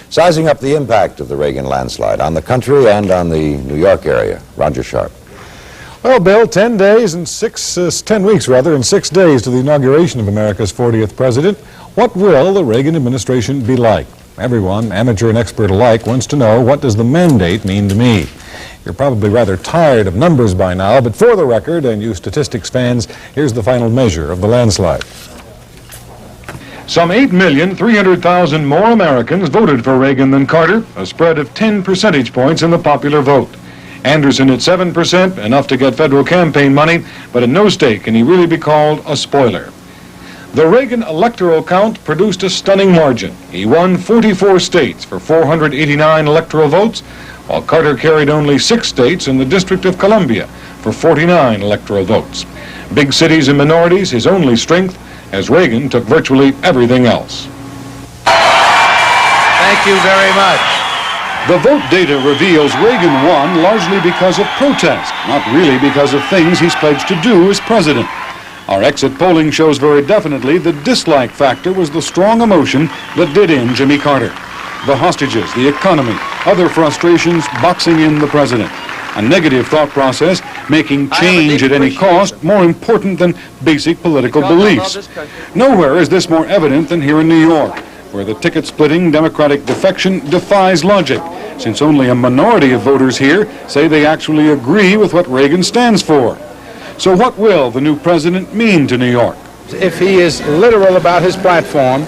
sizing up the impact of the Reagan landslide on the country and on the New York area. Roger Sharp. Well, Bill, 10 weeks and 6 days to the inauguration of America's 40th president. What will the Reagan administration be like? Everyone, amateur and expert alike, wants to know, what does the mandate mean to me? You're probably rather tired of numbers by now, but for the record, and you statistics fans, here's the final measure of the landslide. Some 8,300,000 more Americans voted for Reagan than Carter, a spread of 10 percentage points in the popular vote. Anderson at 7%, enough to get federal campaign money, but in no state can he really be called a spoiler. The Reagan electoral count produced a stunning margin. He won 44 states for 489 electoral votes, while Carter carried only 6 states in the District of Columbia for 49 electoral votes. Big cities and minorities, his only strength, as Reagan took virtually everything else. Thank you very much. The vote data reveals Reagan won largely because of protest, not really because of things he's pledged to do as president. Our exit polling shows very definitely the dislike factor was the strong emotion that did in Jimmy Carter. The hostages, the economy, other frustrations boxing in the president. A negative thought process making change at any cost more important than basic political beliefs. Nowhere is this more evident than here in New York, where the ticket-splitting Democratic defection defies logic, since only a minority of voters here say they actually agree with what Reagan stands for. So what will the new president mean to New York? If he is literal about his platform,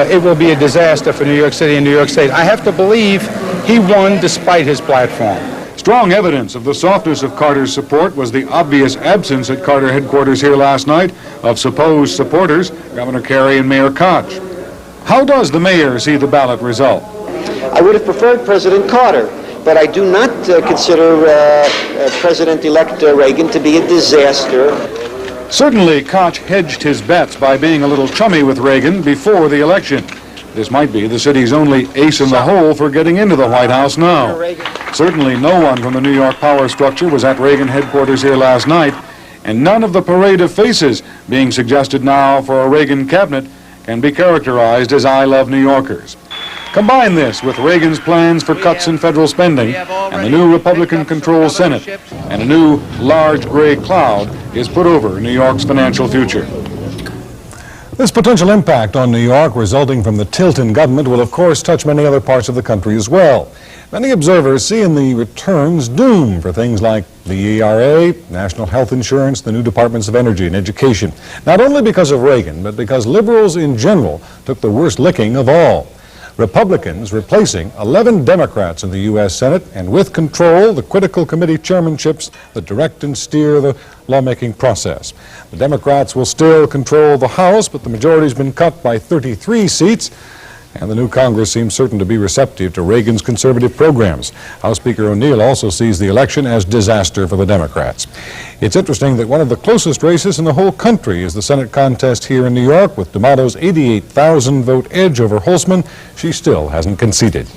it will be a disaster for New York City and New York State. I have to believe he won despite his platform. Strong evidence of the softness of Carter's support was the obvious absence at Carter headquarters here last night of supposed supporters, Governor Carey and Mayor Koch. How does the mayor see the ballot result? I would have preferred President Carter, but I do not consider President-elect Reagan to be a disaster. Certainly, Koch hedged his bets by being a little chummy with Reagan before the election. This might be the city's only ace in the hole for getting into the White House now. Certainly, no one from the New York power structure was at Reagan headquarters here last night, and none of the parade of faces being suggested now for a Reagan cabinet can be characterized as I love New Yorkers. Combine this with Reagan's plans for cuts in federal spending and the new Republican-controlled Senate, and a new large gray cloud is put over New York's financial future. This potential impact on New York resulting from the tilt in government will of course touch many other parts of the country as well. Many observers see in the returns doom for things like the ERA, national health insurance, the new departments of energy and education, not only because of Reagan, but because liberals in general took the worst licking of all. Republicans replacing 11 Democrats in the U.S. Senate, and with control, the critical committee chairmanships that direct and steer the lawmaking process. The Democrats will still control the House, but the majority's been cut by 33 seats, and the new Congress seems certain to be receptive to Reagan's conservative programs. House Speaker O'Neill also sees the election as disaster for the Democrats. It's interesting that one of the closest races in the whole country is the Senate contest here in New York, with D'Amato's 88,000 vote edge over Holtzman. She still hasn't conceded.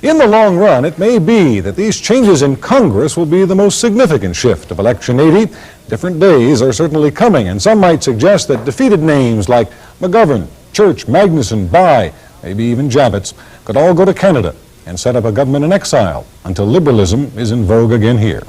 In the long run, it may be that these changes in Congress will be the most significant shift of Election 80. Different days are certainly coming, and some might suggest that defeated names like McGovern, Church, Magnuson, Bayh, maybe even Javits, could all go to Canada and set up a government in exile until liberalism is in vogue again here.